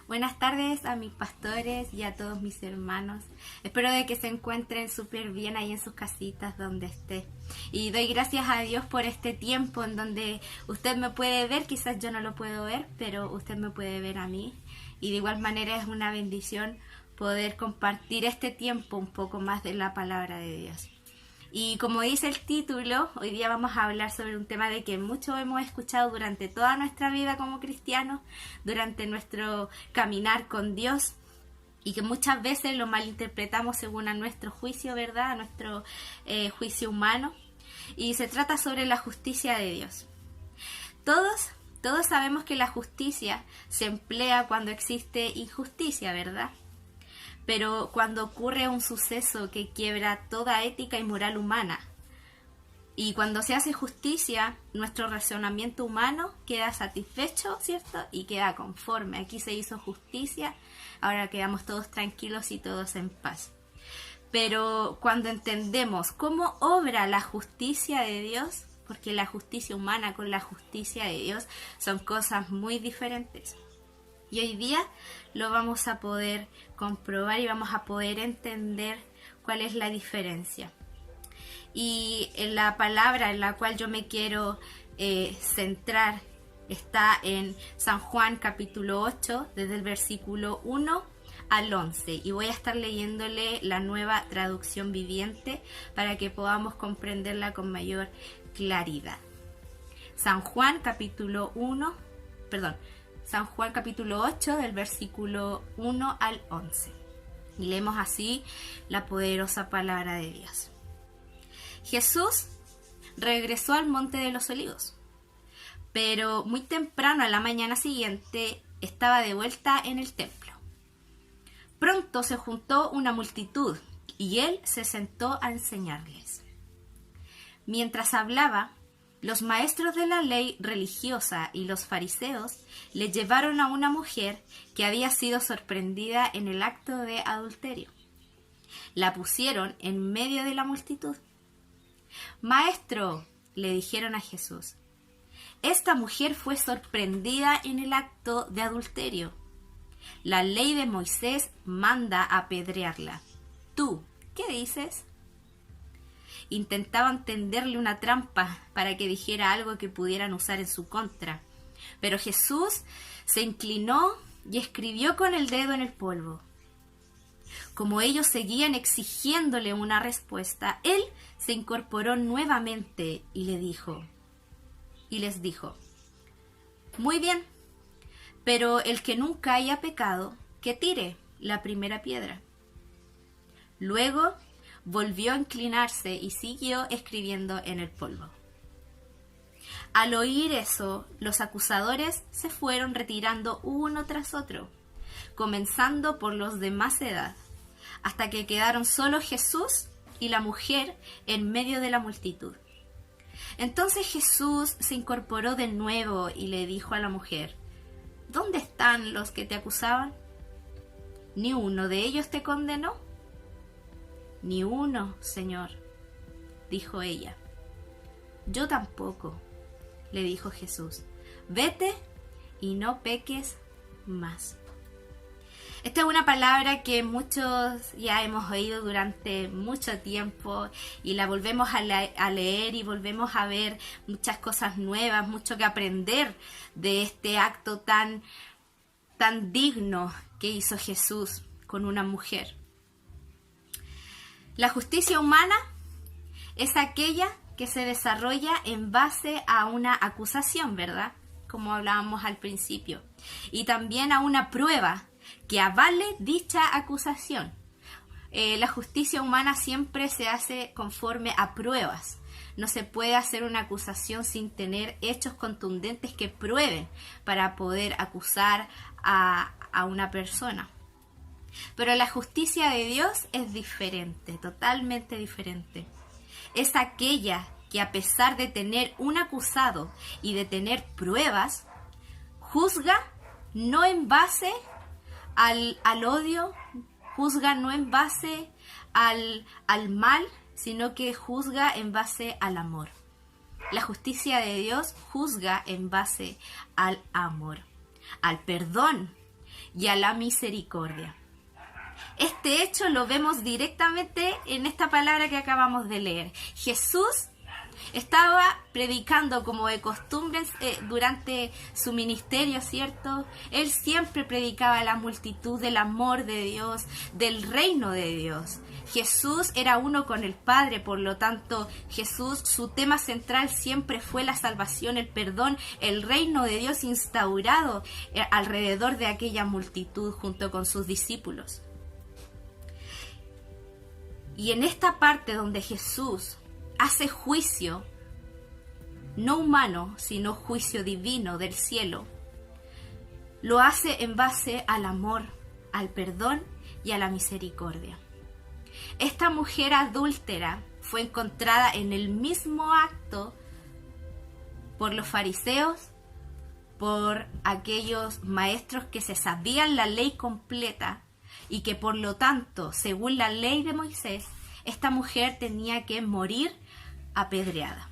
Buenas tardes a mis pastores y a todos mis hermanos. Espero de que se encuentren súper bien ahí en sus casitas donde esté. Y doy gracias a Dios por este tiempo en donde usted me puede ver, quizás yo no lo puedo ver, pero usted me puede ver a mí. Y de igual manera es una bendición poder compartir este tiempo un poco más de la palabra de Dios. Y como dice el título, hoy día vamos a hablar sobre un tema de que mucho hemos escuchado durante toda nuestra vida como cristianos, durante nuestro caminar con Dios, y que muchas veces lo malinterpretamos según a nuestro juicio, ¿verdad? A nuestro juicio humano. Y se trata sobre la justicia de Dios. Todos sabemos que la justicia se emplea cuando existe injusticia, ¿verdad? Pero cuando ocurre un suceso que quiebra toda ética y moral humana, y cuando se hace justicia, nuestro razonamiento humano queda satisfecho, ¿cierto? Y queda conforme. Aquí se hizo justicia, ahora quedamos todos tranquilos y todos en paz. Pero cuando entendemos cómo obra la justicia de Dios, porque la justicia humana con la justicia de Dios son cosas muy diferentes. Y hoy día lo vamos a poder comprobar y vamos a poder entender cuál es la diferencia. Y en la palabra en la cual yo me quiero centrar está en San Juan capítulo 8, desde el versículo 1 al 11. Y voy a estar leyéndole la Nueva Traducción Viviente para que podamos comprenderla con mayor claridad. San Juan capítulo 8 del versículo 1 al 11. Y leemos así la poderosa palabra de Dios. Jesús regresó al Monte de los Olivos, pero muy temprano a la mañana siguiente estaba de vuelta en el templo. Pronto se juntó una multitud y él se sentó a enseñarles. Mientras hablaba, los maestros de la ley religiosa y los fariseos le llevaron a una mujer que había sido sorprendida en el acto de adulterio. La pusieron en medio de la multitud. «Maestro», le dijeron a Jesús, «esta mujer fue sorprendida en el acto de adulterio. La ley de Moisés manda apedrearla. ¿Tú qué dices?» Intentaban tenderle una trampa para que dijera algo que pudieran usar en su contra. Pero Jesús se inclinó y escribió con el dedo en el polvo. Como ellos seguían exigiéndole una respuesta, él se incorporó nuevamente y les dijo, «Muy bien, pero el que nunca haya pecado, que tire la primera piedra». Luego volvió a inclinarse y siguió escribiendo en el polvo. Al oír eso, los acusadores se fueron retirando uno tras otro, comenzando por los de más edad, hasta que quedaron solo Jesús y la mujer en medio de la multitud. Entonces Jesús se incorporó de nuevo y le dijo a la mujer, «¿Dónde están los que te acusaban? ¿Ni uno de ellos te condenó?» «Ni uno, Señor», dijo ella. «Yo tampoco», le dijo Jesús. «Vete y no peques más». Esta es una palabra que muchos ya hemos oído durante mucho tiempo y la volvemos a leer y volvemos a ver muchas cosas nuevas, mucho que aprender de este acto tan digno que hizo Jesús con una mujer. La justicia humana es aquella que se desarrolla en base a una acusación, ¿verdad? Como hablábamos al principio. Y también a una prueba que avale dicha acusación. La justicia humana siempre se hace conforme a pruebas. No se puede hacer una acusación sin tener hechos contundentes que prueben para poder acusar a una persona. Pero la justicia de Dios es diferente, totalmente diferente. Es aquella que a pesar de tener un acusado y de tener pruebas, juzga no en base al odio, juzga no en base al mal, sino que juzga en base al amor. La justicia de Dios juzga en base al amor, al perdón y a la misericordia. Este hecho lo vemos directamente en esta palabra que acabamos de leer. Jesús estaba predicando como de costumbre durante su ministerio, ¿cierto? Él siempre predicaba a la multitud del amor de Dios, del reino de Dios. Jesús era uno con el Padre, por lo tanto, Jesús, su tema central siempre fue la salvación, el perdón, el reino de Dios instaurado alrededor de aquella multitud junto con sus discípulos. Y en esta parte donde Jesús hace juicio, no humano, sino juicio divino del cielo, lo hace en base al amor, al perdón y a la misericordia. Esta mujer adúltera fue encontrada en el mismo acto por los fariseos, por aquellos maestros que se sabían la ley completa y que por lo tanto, según la ley de Moisés, esta mujer tenía que morir apedreada.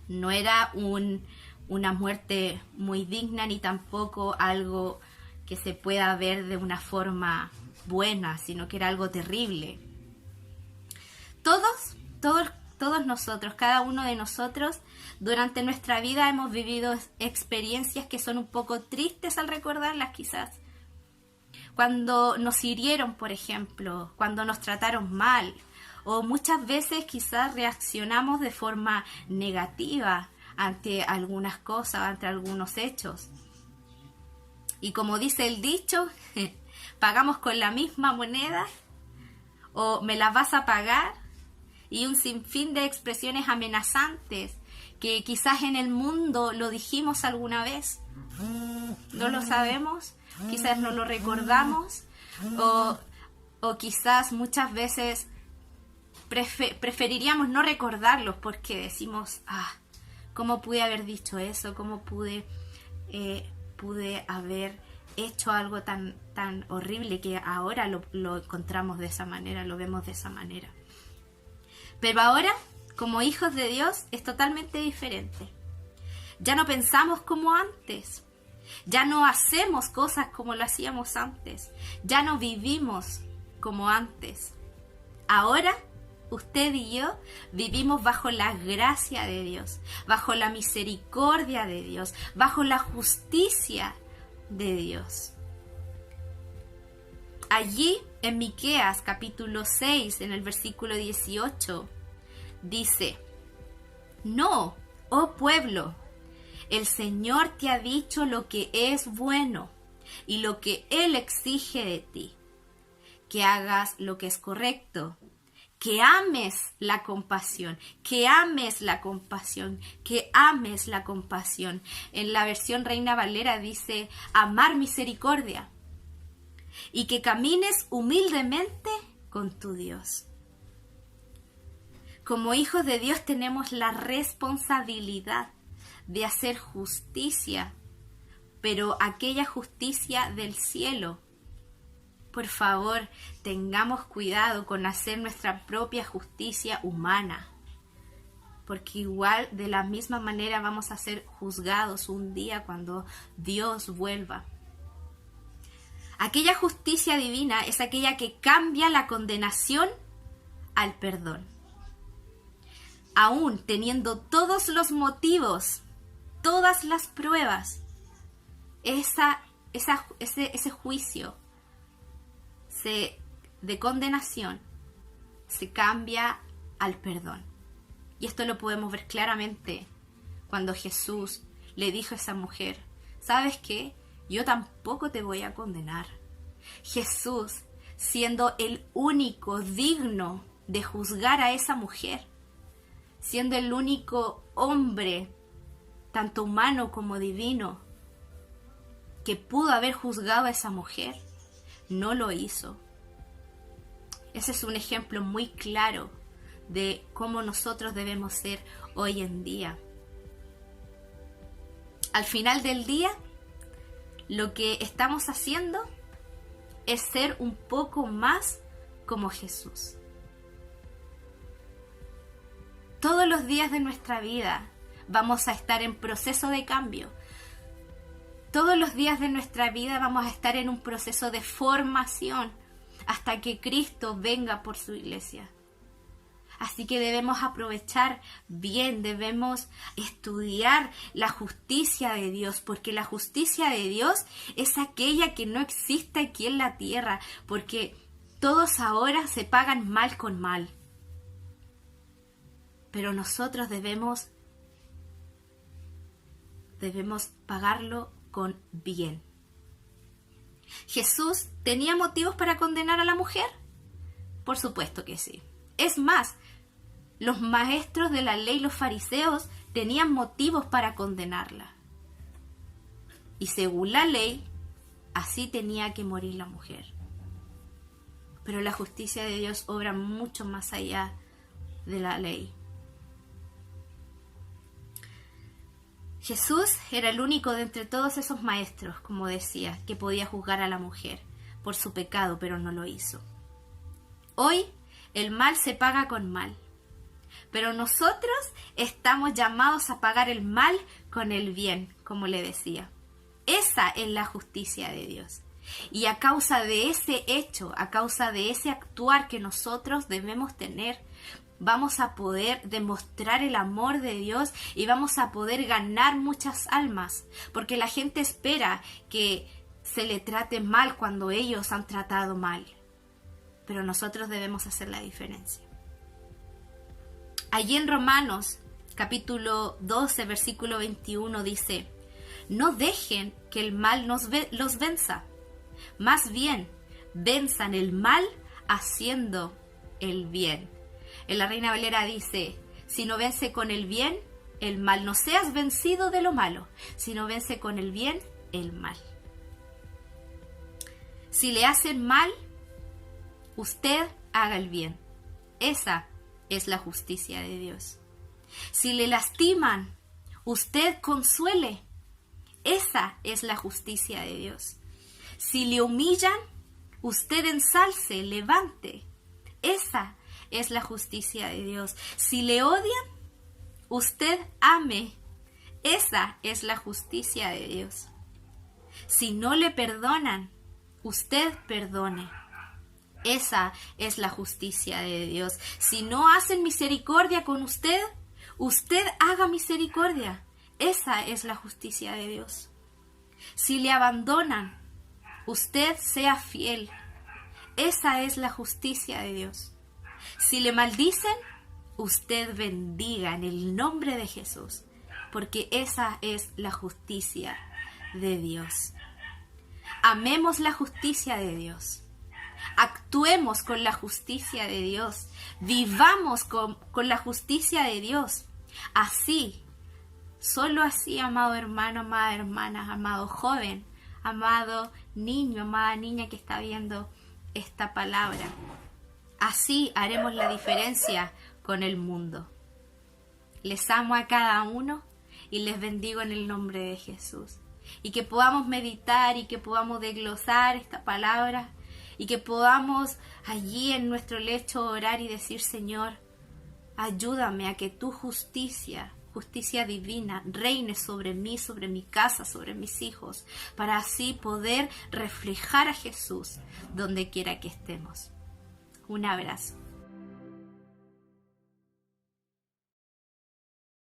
No era una muerte muy digna ni tampoco algo que se pueda ver de una forma buena, sino que era algo terrible. Todos nosotros, cada uno de nosotros, durante nuestra vida hemos vivido experiencias que son un poco tristes al recordarlas quizás. Cuando nos hirieron, por ejemplo, cuando nos trataron mal, o muchas veces quizás reaccionamos de forma negativa ante algunas cosas, ante algunos hechos. Y como dice el dicho, pagamos con la misma moneda, o me la vas a pagar, y un sinfín de expresiones amenazantes que quizás en el mundo lo dijimos alguna vez. No lo sabemos, quizás no lo recordamos, o quizás muchas veces preferiríamos no recordarlos porque decimos, ¿cómo pude haber dicho eso? ¿Cómo pude haber hecho algo tan horrible que ahora lo encontramos de esa manera, lo vemos de esa manera? Pero ahora, como hijos de Dios, es totalmente diferente. Ya no pensamos como antes. Ya no hacemos cosas como lo hacíamos antes. Ya no vivimos como antes. Ahora, usted y yo vivimos bajo la gracia de Dios, bajo la misericordia de Dios, bajo la justicia de Dios. Allí en Miqueas capítulo 6, en el versículo 18, dice: No, oh pueblo, el Señor te ha dicho lo que es bueno y lo que Él exige de ti, que hagas lo que es correcto, que ames la compasión, que ames la compasión, que ames la compasión. En la versión Reina Valera dice amar misericordia y que camines humildemente con tu Dios. Como hijos de Dios tenemos la responsabilidad de hacer justicia, pero aquella justicia del cielo. Por favor, tengamos cuidado con hacer nuestra propia justicia humana, porque igual de la misma manera vamos a ser juzgados un día cuando Dios vuelva. Aquella justicia divina es aquella que cambia la condenación al perdón. Aún teniendo todos los motivos, todas las pruebas, ese juicio de condenación se cambia al perdón. Y esto lo podemos ver claramente cuando Jesús le dijo a esa mujer: ¿sabes qué? Yo tampoco te voy a condenar. Jesús, siendo el único digno de juzgar a esa mujer, siendo el único hombre, tanto humano como divino, que pudo haber juzgado a esa mujer, no lo hizo. Ese es un ejemplo muy claro de cómo nosotros debemos ser hoy en día. Al final del día, lo que estamos haciendo es ser un poco más como Jesús. Todos los días de nuestra vida vamos a estar en proceso de cambio. Todos los días de nuestra vida vamos a estar en un proceso de formación hasta que Cristo venga por su iglesia. Así que debemos aprovechar bien, debemos estudiar la justicia de Dios, porque la justicia de Dios es aquella que no existe aquí en la tierra, porque todos ahora se pagan mal con mal. Pero nosotros debemos pagarlo con bien. ¿Jesús tenía motivos para condenar a la mujer? Por supuesto que sí. Es más, los maestros de la ley, los fariseos, tenían motivos para condenarla. Y según la ley, así tenía que morir la mujer. Pero la justicia de Dios obra mucho más allá de la ley. Jesús era el único de entre todos esos maestros, como decía, que podía juzgar a la mujer por su pecado, pero no lo hizo. Hoy el mal se paga con mal, pero nosotros estamos llamados a pagar el mal con el bien, como le decía. Esa es la justicia de Dios. Y a causa de ese hecho, a causa de ese actuar que nosotros debemos tener, vamos a poder demostrar el amor de Dios y vamos a poder ganar muchas almas, porque la gente espera que se le trate mal cuando ellos han tratado mal, pero nosotros debemos hacer la diferencia. Allí en Romanos, capítulo 12, versículo 21 dice: no dejen que el mal los venza, más bien venzan el mal haciendo el bien. En la Reina Valera dice: si no vence con el bien, el mal. No seas vencido de lo malo, sino vence con el bien, el mal. Si le hacen mal, usted haga el bien. Esa es la justicia de Dios. Si le lastiman, usted consuele. Esa es la justicia de Dios. Si le humillan, usted ensalce, levante. Esa es la justicia de Dios. Si le odian, usted ame. Esa es la justicia de Dios. Si no le perdonan, usted perdone. Esa es la justicia de Dios. Si no hacen misericordia con usted, usted haga misericordia. Esa es la justicia de Dios. Si le abandonan, usted sea fiel. Esa es la justicia de Dios. Si le maldicen, usted bendiga en el nombre de Jesús, porque esa es la justicia de Dios. Amemos la justicia de Dios. Actuemos con la justicia de Dios. Vivamos con la justicia de Dios. Así, solo así, amado hermano, amada hermana, amado joven, amado niño, amada niña que está viendo esta palabra. Así haremos la diferencia con el mundo. Les amo a cada uno y les bendigo en el nombre de Jesús. Y que podamos meditar y que podamos desglosar esta palabra y que podamos allí en nuestro lecho orar y decir: Señor, ayúdame a que tu justicia divina, reine sobre mí, sobre mi casa, sobre mis hijos, para así poder reflejar a Jesús donde quiera que estemos. Un abrazo.